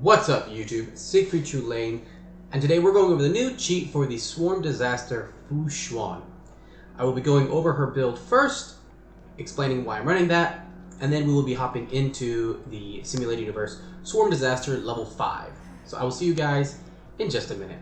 What's up YouTube, Siegfried Lane, and today we're going over the new cheat for the Swarm Disaster Xuan. I will be going over her build first, explaining why I'm running that, and then we will be hopping into the Simulated Universe Swarm Disaster level 5. So I will see you guys in just a minute.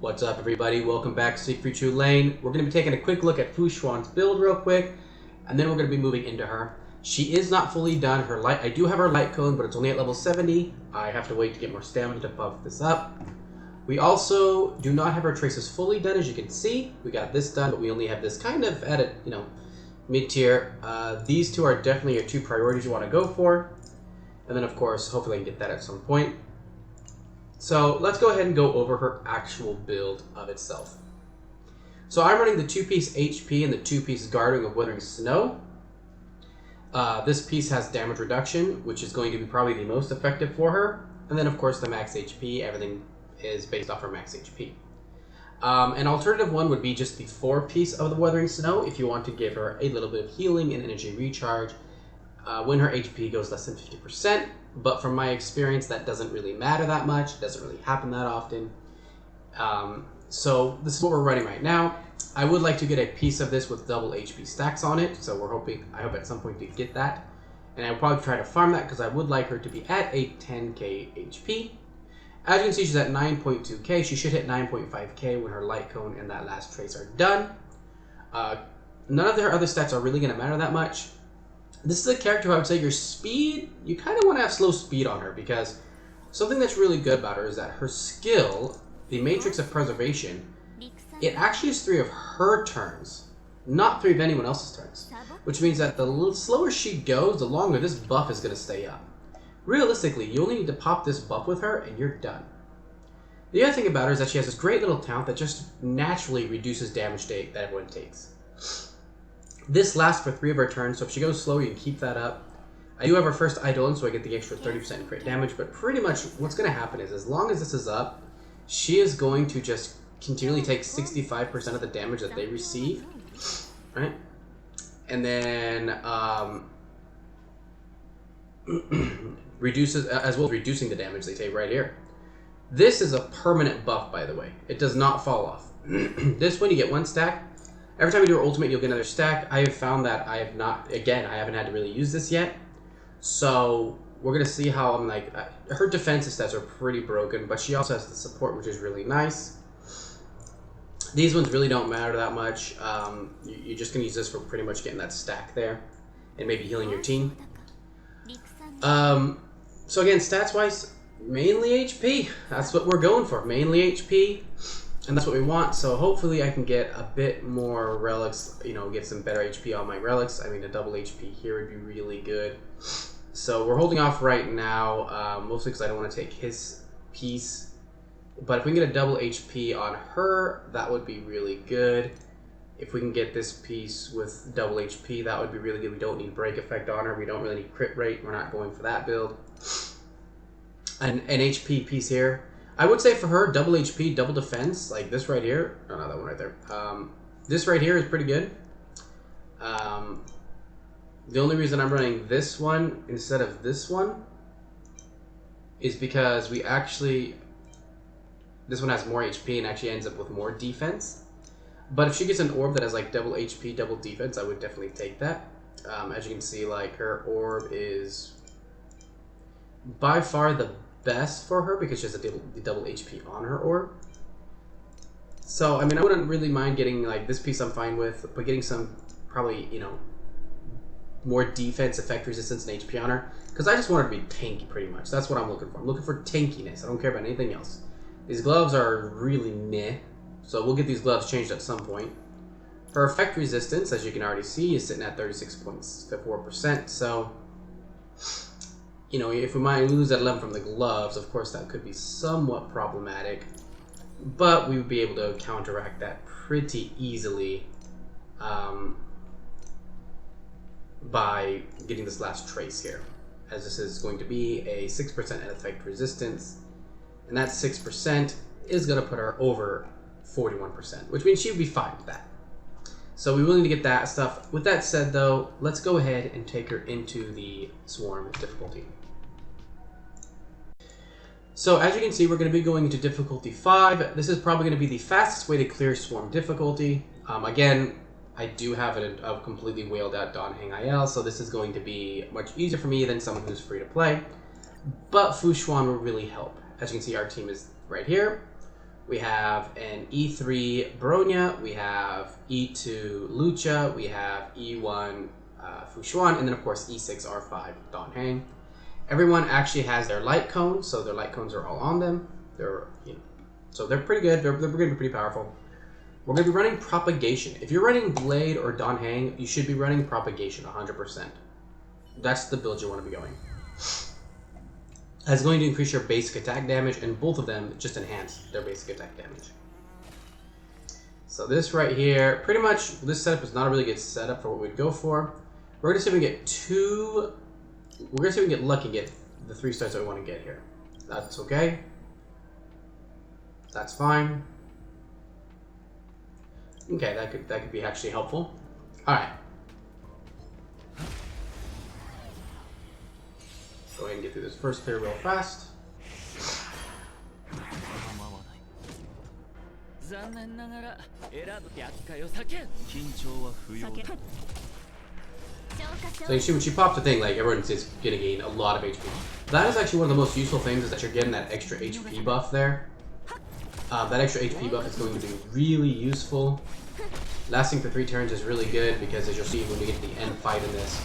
What's up everybody, welcome back to Siegfried Lane. We're going to be taking a quick look at Xuan's build real quick, and then we're going to be moving into her. She is not fully done. I do have her light cone, but it's only at level 70. I have to wait to get more stamina to buff this up. We also do not have her traces fully done, as you can see. We got this done, but we only have this kind of at a, mid-tier. These two are definitely your two priorities you want to go for. And then of course, hopefully I can get that at some point. So let's go ahead and go over her actual build of itself. So I'm running the 2-piece HP and the 2-piece Guarding of Withering Snow. This piece has damage reduction, which is going to be probably the most effective for her. And then of course the max HP, everything is based off her max HP. An alternative one would be just the 4-piece of the Withering Snow if you want to give her a little bit of healing and energy recharge when her HP goes less than 50%. But from my experience, that doesn't really matter that much. It doesn't really happen that often. So this is what we're running right now. I would like to get a piece of this with double HP stacks on it. So I hope at some point to get that. And I'll probably try to farm that because I would like her to be at a 10k HP. As you can see, she's at 9.2k. She should hit 9.5k when her light cone and that last trace are done. None of her other stats are really going to matter that much. This is a character who I would say your speed, you kind of want to have slow speed on her, because something that's really good about her is that her skill, the Matrix of Preservation, it actually is 3 of her turns, not 3 of anyone else's turns. Which means that the slower she goes, the longer this buff is going to stay up. Realistically, you only need to pop this buff with her and you're done. The other thing about her is that she has this great little talent that just naturally reduces damage that everyone takes. This lasts for 3 of her turns, so if she goes slower, you can keep that up. I do have her first Eidolon, so I get the extra 30% crit damage, but pretty much what's going to happen is, as long as this is up, she is going to just continually take 65% of the damage that they receive, right? And then, reduces, as well as reducing the damage they take right here. This is a permanent buff, by the way. It does not fall off. This one, you get 1 stack. Every time you do her ultimate, you'll get another stack. I have found that I haven't had to really use this yet. So we're going to see how I'm like, her defensive stats are pretty broken, but she also has the support, which is really nice. These ones really don't matter that much. You're just going to use this for pretty much getting that stack there and maybe healing your team. So again, stats-wise, mainly HP. That's what we're going for, mainly HP. And that's what we want, so hopefully I can get a bit more relics, get some better HP on my relics. I mean, a double HP here would be really good. So we're holding off right now, mostly because I don't want to take his piece. But if we can get a double HP on her, that would be really good. If we can get this piece with double HP, that would be really good. We don't need break effect on her. We don't really need crit rate. We're not going for that build. An HP piece here. I would say for her, double HP, double defense, like this right here. Oh, no, that one right there. This right here is pretty good. The only reason I'm running this one instead of this one is because this one has more HP and actually ends up with more defense. But if she gets an orb that has like double HP, double defense, I would definitely take that. As you can see, like her orb is by far the best for her because she has the double HP on her orb. So I mean, I wouldn't really mind getting like this piece. I'm fine with, but getting some probably more defense, effect resistance, and HP on her, because I just want her to be tanky pretty much. That's what I'm looking for. I'm looking for tankiness. I don't care about anything else. These gloves are really meh, so we'll get these gloves changed at some point. Her effect resistance, as you can already see, is sitting at 36.4%. So you know, if we might lose that 11 from the gloves, of course that could be somewhat problematic. But we would be able to counteract that pretty easily by getting this last trace here, as this is going to be a 6% effect resistance, and that 6% is going to put her over 41%, which means she would be fine with that. So we will need to get that stuff. With that said, though, let's go ahead and take her into the swarm difficulty. So as you can see, we're going to be going into difficulty 5. This is probably going to be the fastest way to clear swarm difficulty. Again, I do have a completely whaled out Don Hang IL, so this is going to be much easier for me than someone who's free to play. But Xuan will really help. As you can see, our team is right here. We have an E3 Bronya, we have E2 Lucha, we have E1 Xuan, and then of course E6 R5 Don Hang. Everyone actually has their light cones, so their light cones are all on them. They're, you know, so they're pretty good. They're going to be pretty powerful. We're going to be running Propagation. If you're running Blade or Don Hang, you should be running Propagation 100%. That's the build you want to be going. That's going to increase your basic attack damage, and both of them just enhance their basic attack damage. So this right here, pretty much, this setup is not a really good setup for what we'd go for. We're going to see if we can get two... We're going to see if we can get lucky and get the 3 stars that we want to get here. That's okay. That's fine. Okay, that could be actually helpful. Alright. Go ahead and get through this first clear real fast. So you see when she pops the thing, like everyone is gonna gain a lot of HP. That is actually one of the most useful things, is that you're getting that extra HP buff there. That extra HP buff is going to be really useful. Lasting for 3 turns is really good, because as you'll see when we get to the end fight in this,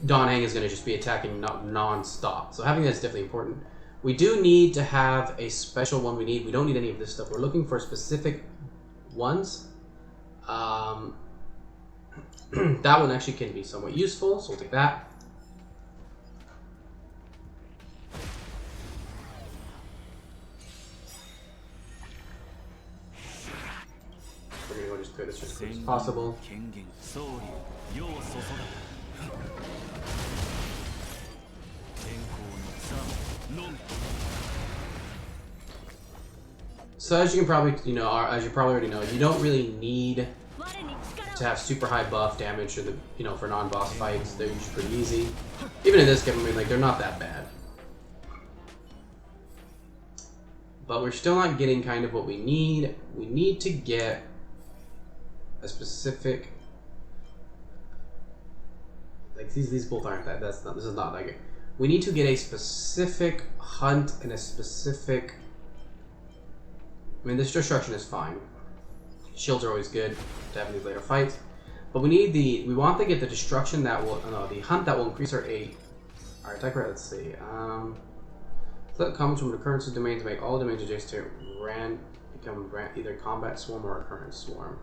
Don Hang is going to just be attacking non-stop. So having that is definitely important. We do need to have a special one we don't need any of this stuff. We're looking for specific ones. That one actually can be somewhat useful, so we'll take that. We're going to go just clear this as quick as possible. So as you can probably, as you probably already know, you don't really need to have super high buff damage or for non-boss fights. They're usually pretty easy. Even in this game, I mean, like, they're not that bad. But we're still not getting kind of what we need. We need to get a specific, like these both aren't that. This is not that good. We need to get a specific hunt and a specific. I mean, this destruction is fine. Shields are always good to have in these later fights, but we want to get the destruction that will, the hunt that will increase our attack rate. Let's see. Flip comes from an occurrence's domain to make all domains adjacent to become either combat swarm or occurrence swarm.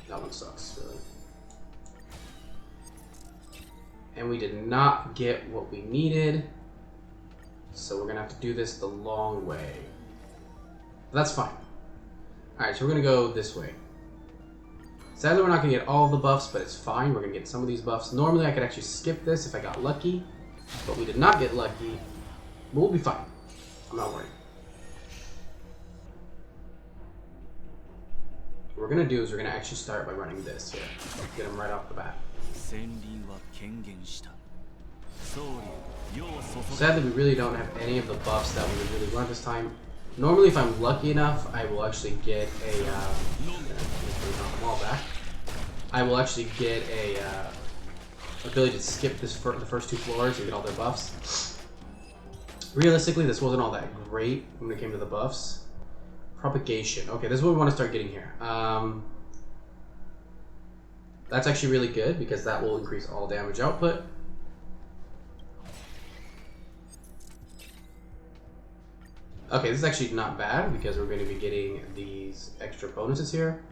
That one sucks, really. And we did not get what we needed, so we're gonna have to do this the long way. But that's fine. Alright, so we're gonna go this way. Sadly, we're not gonna get all of the buffs, but it's fine. We're gonna get some of these buffs. Normally, I could actually skip this if I got lucky, but we did not get lucky. But we'll be fine. I'm not worried. What we're gonna do is we're gonna actually start by running this here. Get him right off the bat. Sadly, we really don't have any of the buffs that we would really run this time. Normally, if I'm lucky enough, I will actually get a. I will actually get a ability to skip the first 2 floors and get all their buffs. Realistically, this wasn't all that great when it came to the buffs. Propagation. Okay, this is what we want to start getting here. That's actually really good because that will increase all damage output. Okay, this is actually not bad because we're going to be getting these extra bonuses here.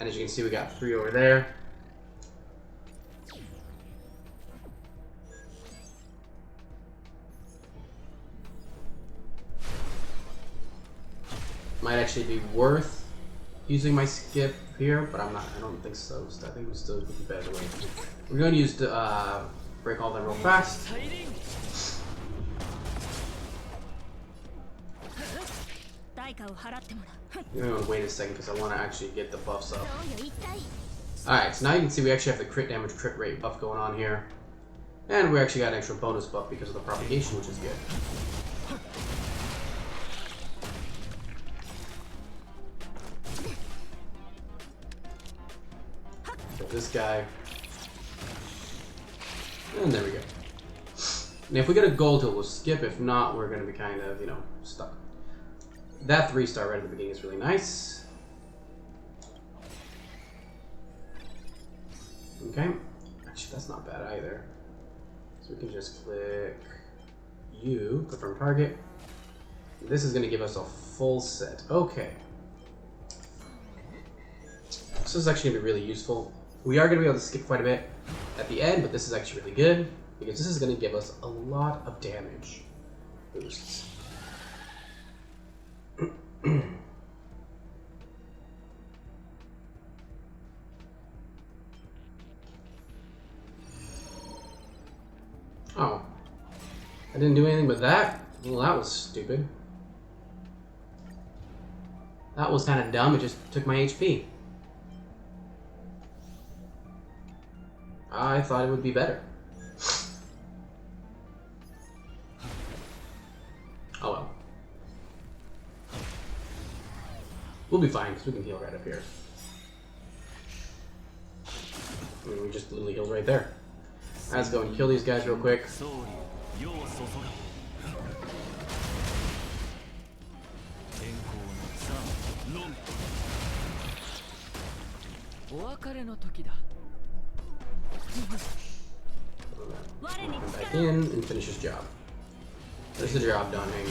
And as you can see, we got 3 over there. might actually be worth using my skip here, but I don't think so. So I think we still would be better way. We're going to use the break all them real fast. I'm going to wait a second because I want to actually get the buffs up. Alright, so now you can see we actually have the crit damage, crit rate buff going on here. And we actually got an extra bonus buff because of the propagation, which is good. Got this guy. And there we go. And if we get a gold hill, we'll skip. If not, we're going to be kind of, stuck. That 3-star right at the beginning is really nice. Okay. Actually, that's not bad either. So we can just click U, confirm target. This is going to give us a full set. Okay. This is actually going to be really useful. We are going to be able to skip quite a bit at the end, but this is actually really good because this is going to give us a lot of damage boosts. Oh. I didn't do anything with that? Well, that was stupid. That was kind of dumb. It just took my HP. I thought it would be better. Oh well. We'll be fine because we can heal right up here. I mean, we just literally healed right there. Let's go and kill these guys real quick. Come back in and finish his job. There's the job done, man.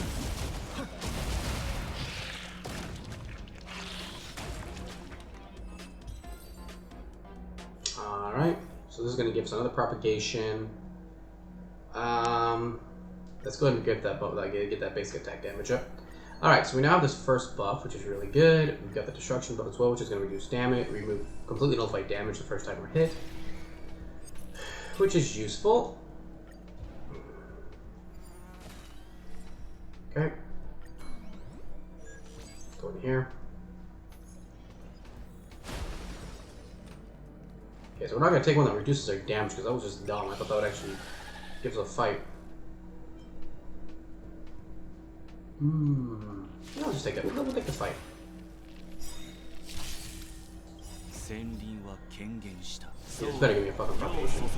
Alright, so this is going to give us another propagation. Let's go ahead and get that basic attack damage up. Alright, so we now have this first buff, which is really good. We've got the destruction buff as well, which is going to reduce damage, completely nullify damage the first time we're hit, which is useful. Okay. Go in here. Okay, so we're not going to take one that reduces our damage because that was just dumb. I thought that would actually give us a fight. I'll just take it. We'll take the fight. Yeah, this better give me a fucking propagation.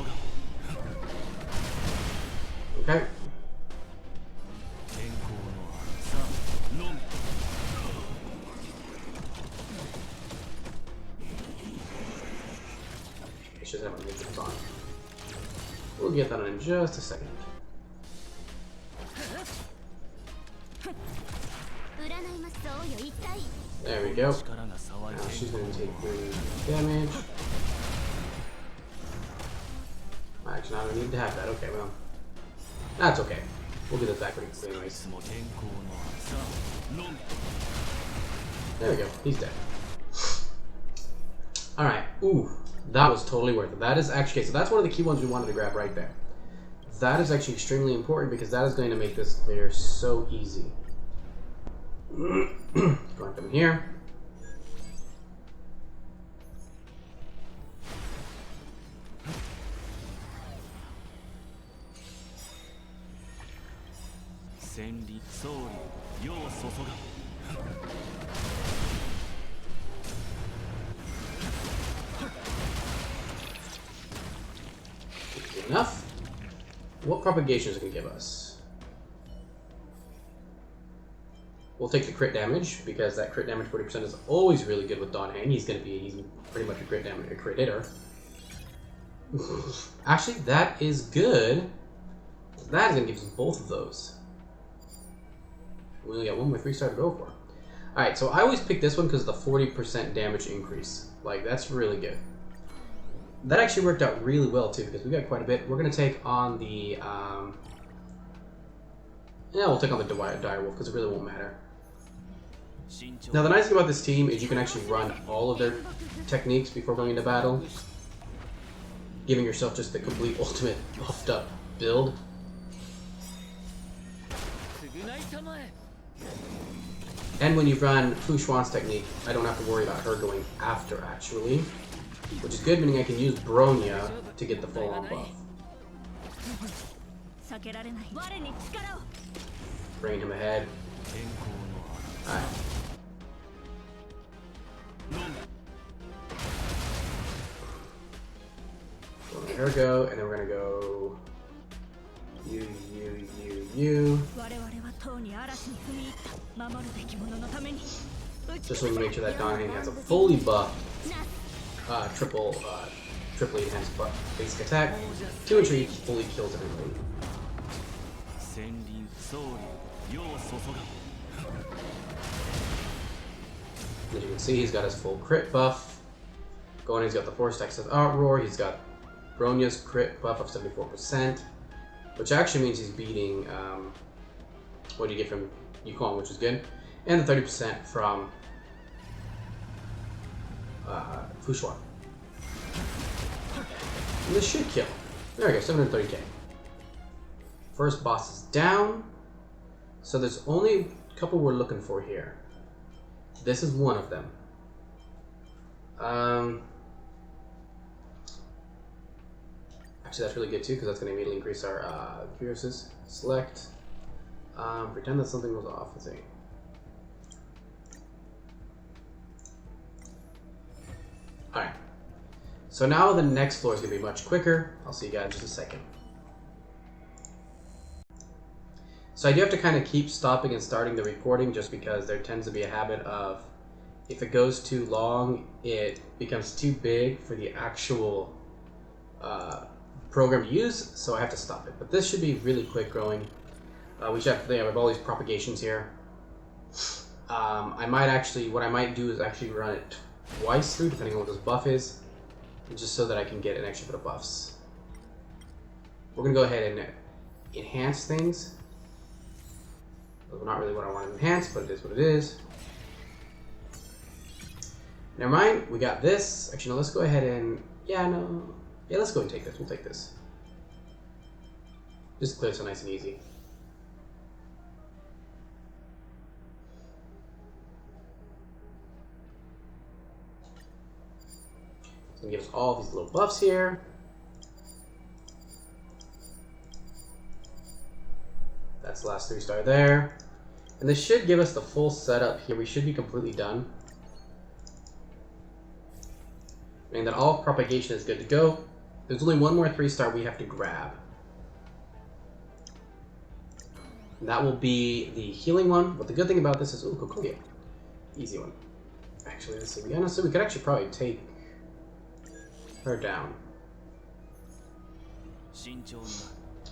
Okay. She doesn't have a ninja on. We'll get that on in just a second. There we go. Now she's going to take 3 damage. Actually, I don't need to have that. Okay, well. That's okay. We'll get this back pretty quickly anyways. There we go. He's dead. Alright. Ooh. That was totally worth it. That is actually... So that's one of the key ones we wanted to grab right there. That is actually extremely important because that is going to make this clear so easy. Going from here. Enough. What propagation is it going to give us? We'll take the crit damage because that crit damage 40% is always really good with Don Hang. He's pretty much a crit hitter. Actually, that is good. That is going to give us both of those. We only got one more 3-star to go for. Alright, so I always pick this one because of the 40% damage increase. Like, that's really good. That actually worked out really well too because we got quite a bit. We're going to take on the... we'll take on the dire wolf because it really won't matter. Now the nice thing about this team is you can actually run all of their techniques before going into battle, giving yourself just the complete ultimate buffed up build. And when you run Xuan's technique, I don't have to worry about her going after actually, which is good, meaning I can use Bronya to get the full on buff. Bringing him ahead. Alright. So let her go, and then we're gonna go you. Just want to make sure that Donning has a fully buffed triply enhanced basic attack. 2 entry fully kills everybody. As you can see, he's got his full crit buff. Going, he's got the 4 stacks of Outroar. He's got Bronya's crit buff of 74%, which actually means he's beating what do you get from Xuan, which is good, and the 30% from Xuan. And this should kill. There we go, 730k. First boss is down. So there's only a couple we're looking for here. This is one of them. Actually, that's really good too, because that's going to immediately increase our Furiouses. Select. Pretend that something was off, let's see. Alright. So now the next floor is going to be much quicker. I'll see you guys in just a second. So I do have to kind of keep stopping and starting the recording just because there tends to be a habit of, if it goes too long, it becomes too big for the actual program to use, so I have to stop it. But this should be really quick growing. We should have all these propagations here. I might actually, what I might do is actually run it twice through, depending on what this buff is, just so that I can get an extra bit of buffs. We're going to go ahead and enhance things. Well, not really what I want to enhance, but it is what it is. Never mind, we got this. Actually, no, let's go ahead and... let's go and take this. We'll take this. Just clear so nice and easy. It's going to give us all these little buffs here. That's the last 3-star there. And this should give us the full setup here. We should be completely done. Meaning that all propagation is good to go. There's only one more 3-star we have to grab. And that will be the healing one. But the good thing about this is, Kokoya. Easy one. Actually, let's see. Honestly, we could actually probably take her down.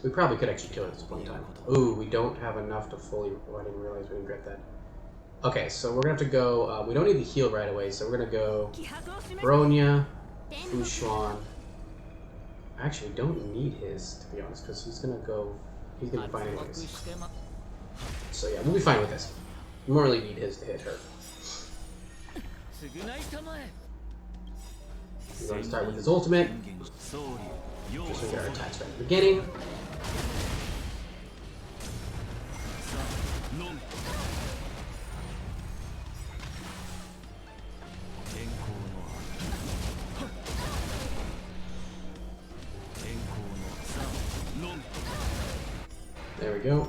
We probably could actually kill her at this point in time. Ooh, we don't have enough to fully... Oh, I didn't realize we didn't get that. Okay, so we're going to have to go... we don't need the heal right away, so we're going to go... Bronya, Xuan. Actually, don't need his, to be honest, because he's going to go... He's going to be fine anyways. So yeah, we'll be fine with this. We won't really need his to hit her. We're going to start with his ultimate. Just to get our attacks right at the beginning. There we go.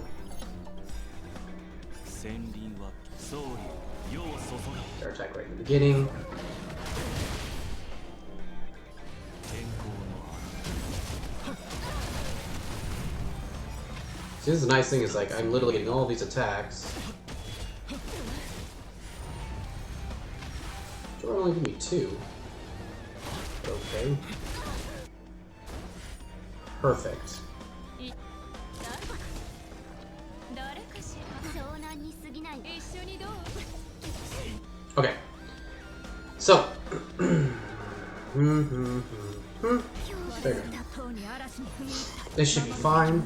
Our attack right in the beginning. See, this is the nice thing is like I'm literally getting all of these attacks. Sure, only give me 2. Okay. Perfect. Okay. So. There we go. This should be fine.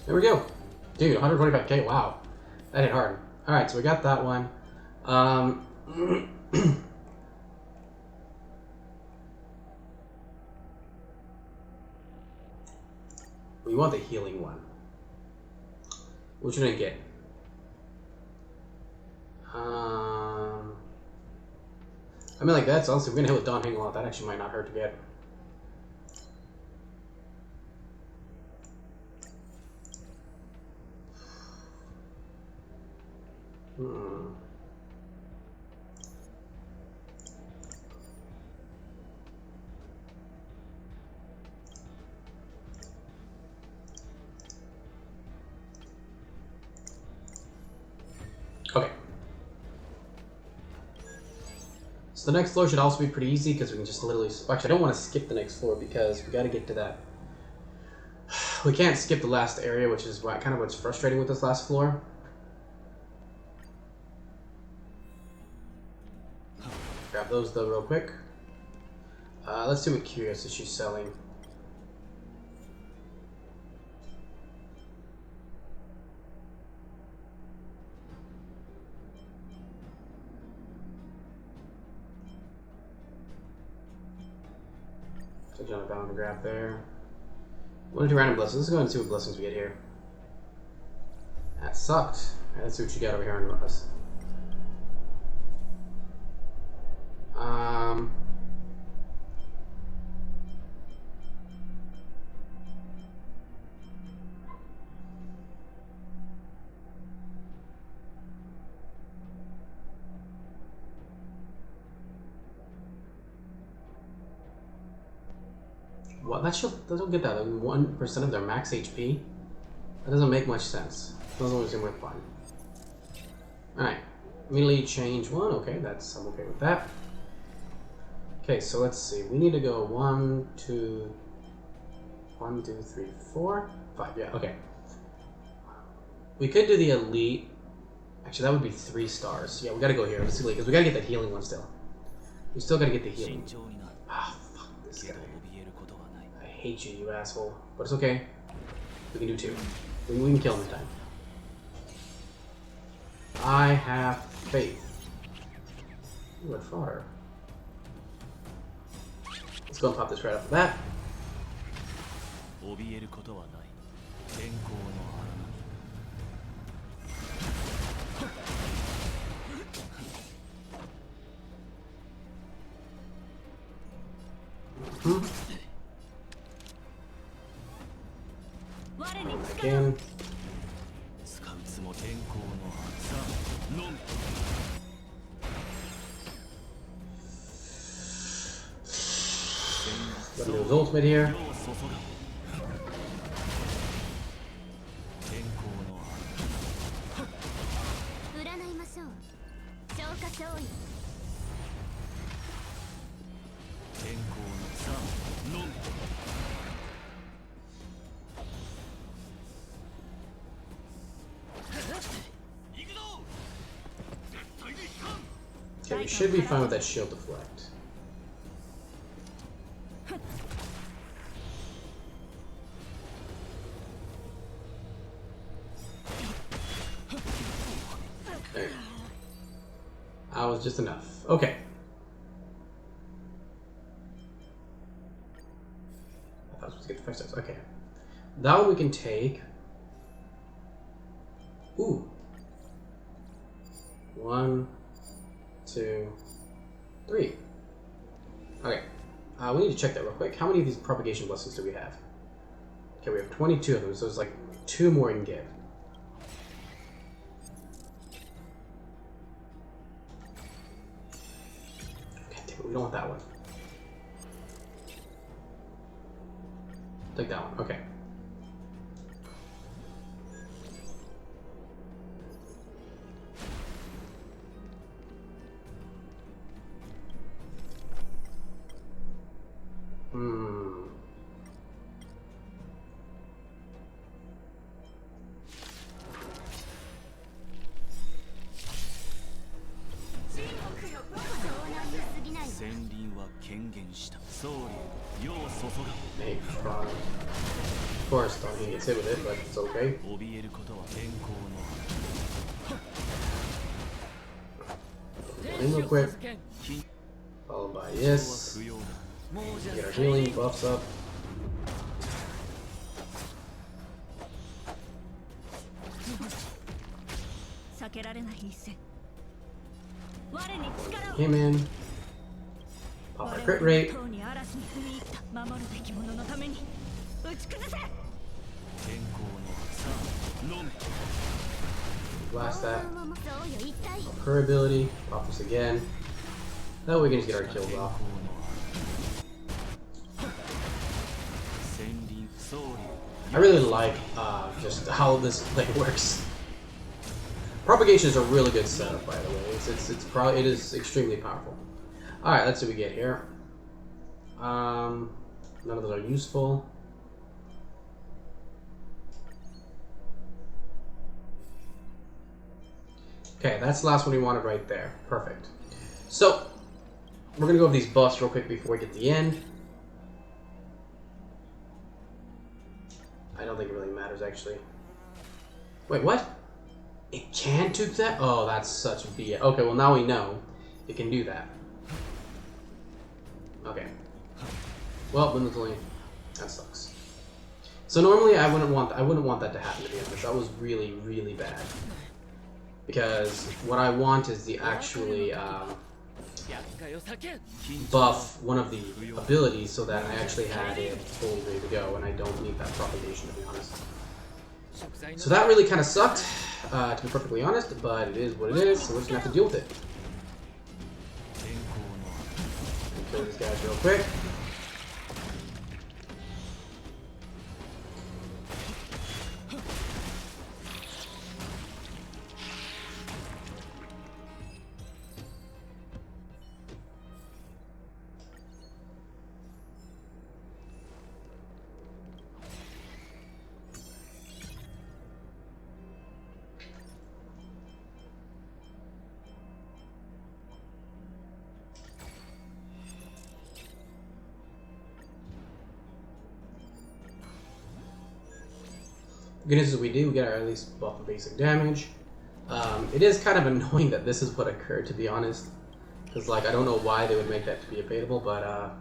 There we go. Dude, 125k, wow. That hit hard. Alright, so we got that one. We want the healing one. Which one did I get? I mean, like, that's honestly, we're gonna hit with Dawn Hang a lot. That actually might not hurt to get. Okay. So the next floor should also be pretty easy because we can just literally... Actually, I don't want to skip the next floor because we got to get to that. We can't skip the last area, which is kind of what's frustrating with this last floor. Grab those though real quick. Let's see what curious she's selling. So jump down and grab there. One or two random blessings. Let's go and see what blessings we get here. That sucked. Alright, let's see what you got over here on us. What? That shield doesn't get that. Like 1% of their max HP? That doesn't make much sense. Doesn't always seem worth buying. Alright. Immediately change one. Okay, I'm okay with that. Okay, so let's see. We need to go 1, 2, 3, 4, 5. Yeah, okay. We could do the elite. Actually, that would be 3 stars. Yeah, we gotta go here. Let's see, because we gotta get that healing one still. We still gotta get the healing. Ah, fuck this guy. I hate you, you asshole. But it's okay. We can do 2. We can kill him this time. I have faith. Ooh, I fought her. Let's go and pop this right off the bat. Again. Let me do his ultimate here. Okay, we should be fine with that shield deflect. There. That was just enough. Okay. I thought I was supposed to get the 5 steps. Okay. That one we can take. Ooh. 1, 2, 3. Okay. We need to check that real quick. How many of these propagation blessings do we have? Okay, we have 22 of them, so there's like 2 more we can give. Okay, damn it, we don't want that one. Take that one, okay. Hey, of course, Tony gets hit with it, but it's okay. In real quick, followed by this. Get our healing buffs up. Him in. Pop our crit rate. Blast that. Pop her ability. Pop this again. That way we can just get our kills off. I really like just how this play works. Propagation is a really good setup, by the way. It is extremely powerful. All right, let's see what we get here. None of those are useful. Okay, that's the last one we wanted right there. Perfect. So we're gonna go over these buffs real quick before we get to the end. I don't think it really matters, actually. Wait, what? It can do that? Oh, that's such BS. Okay, well now we know it can do that. Okay. Well, mentally, that sucks. So normally I wouldn't want that to happen, to be honest. That was really, really bad. Because what I want is the actually buff one of the abilities so that I actually had it fully ready to go, and I don't need that propagation, to be honest. So that really kind of sucked, to be perfectly honest, but it is what it is, so we're just gonna have to deal with it. Kill these guys real quick. Good news is we do get our at least buff of basic damage. It is kind of annoying that this is what occurred, to be honest, because like I don't know why they would make that to be abatable, but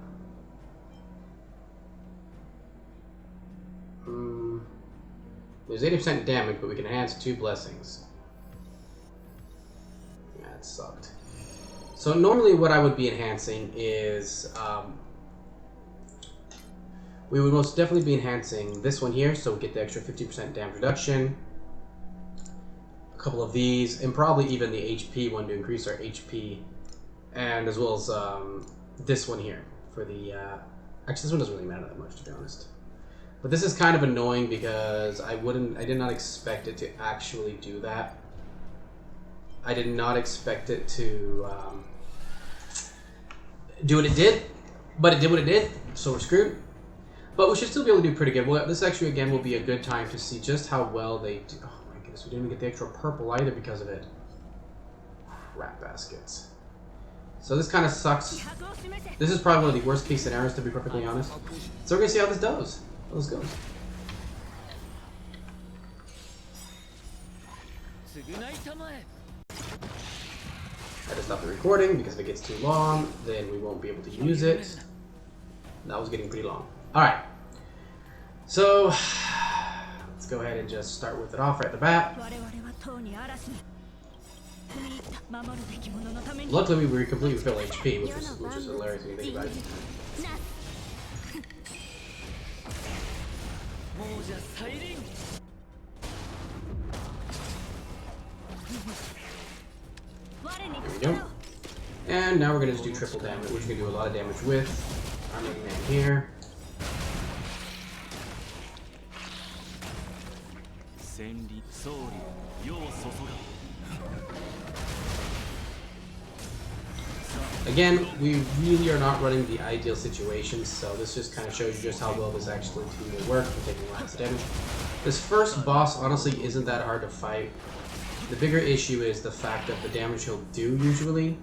there's 80% damage, but we can enhance 2 blessings. Yeah, it sucked. So normally what I would be enhancing is we would most definitely be enhancing this one here, so we get the extra 50% damage reduction. A couple of these, and probably even the HP one to increase our HP, and as well as this one here for the. Actually, this one doesn't really matter that much, to be honest. But this is kind of annoying because I did not expect it to actually do that. I did not expect it to do what it did, but it did what it did, so we're screwed. But we should still be able to do pretty good. Well, this actually, again, will be a good time to see just how well they do. Oh my goodness, we didn't even get the extra purple either because of it. Rat baskets. So this kind of sucks. This is probably one of the worst case scenarios, to be perfectly honest. So we're going to see how this goes. How this goes. I just stop the recording because if it gets too long, then we won't be able to use it. That was getting pretty long. Alright, so let's go ahead and just start with it off right at the bat. Luckily we completely refill HP, which is hilarious when you think about it. There we go. And now we're going to just do triple damage, which we can do a lot of damage with. Our main man here. Again, we really are not running the ideal situation, so this just kind of shows you just how well this actually will work for taking lots of damage. This first boss honestly isn't that hard to fight. The bigger issue is the fact that the damage he'll do usually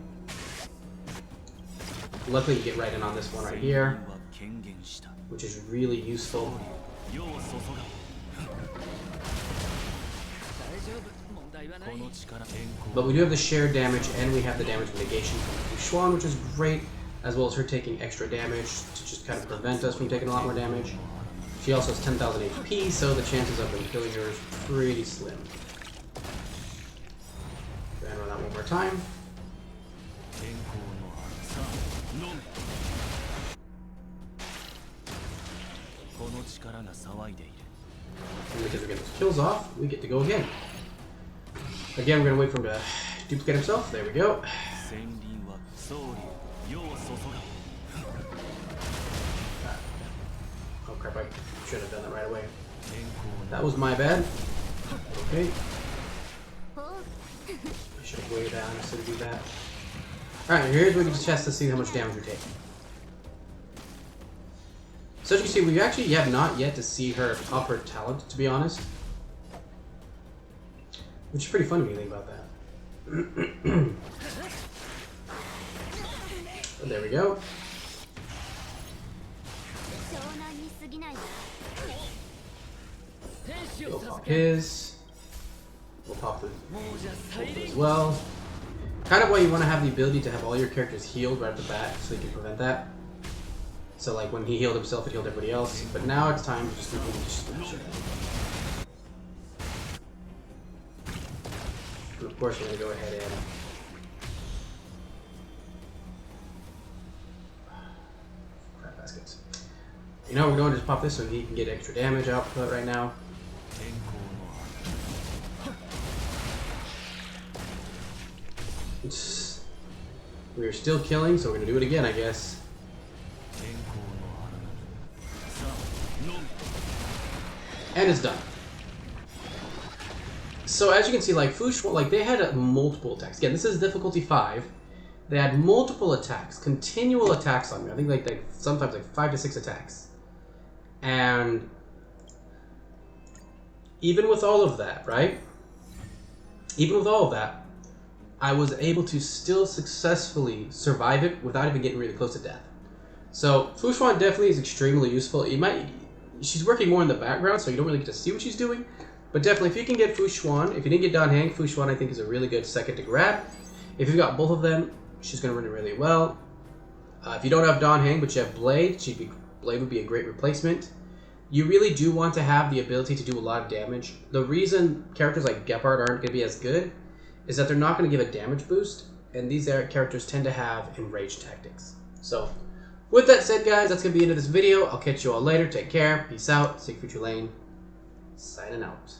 Luckily, we get right in on this one right here, which is really useful. But we do have the shared damage, and we have the damage mitigation from Xuan, which is great, as well as her taking extra damage to just kind of prevent us from taking a lot more damage. She also has 10,000 HP, so the chances of them killing her is pretty slim. Go ahead and run that one more time. And because we get those kills off, we get to go again. Again, we're going to wait for him to duplicate himself. There we go. Oh crap, I should have done that right away. That was my bad. Okay. I should have waited down instead of do that. Alright, here's where we just test to see how much damage we take. So as you can see, we actually have not yet to see her up her talent, to be honest. Which is pretty funny when you think about that. Oh, there we go. We'll pop his. We'll pop the as well. Kind of why you want to have the ability to have all your characters healed right off the bat, so you can prevent that. So like when he healed himself, it healed everybody else. But now it's time to just smash it. And of course, we're going to go ahead and crap baskets. You know, we're going to just pop this so he can get extra damage output right now. We're still killing, so we're going to do it again, I guess. And it's done. So as you can see, like Xuan, like they had multiple attacks. Again, this is difficulty 5. They had multiple attacks, continual attacks on me. I think like sometimes like 5 to 6 attacks. And even with all of that, right? Even with all of that, I was able to still successfully survive it without even getting really close to death. So Xuan definitely is extremely useful. She's working more in the background, so you don't really get to see what she's doing. But definitely, if you can get Xuan, if you didn't get Dan Heng, Xuan I think is a really good second to grab. If you've got both of them, she's going to run it really well. If you don't have Dan Heng, but you have Blade, Blade would be a great replacement. You really do want to have the ability to do a lot of damage. The reason characters like Gepard aren't going to be as good is that they're not going to give a damage boost, and these characters tend to have enraged tactics. So, with that said, guys, that's going to be the end of this video. I'll catch you all later. Take care. Peace out. Siegfried Lane. Signing out.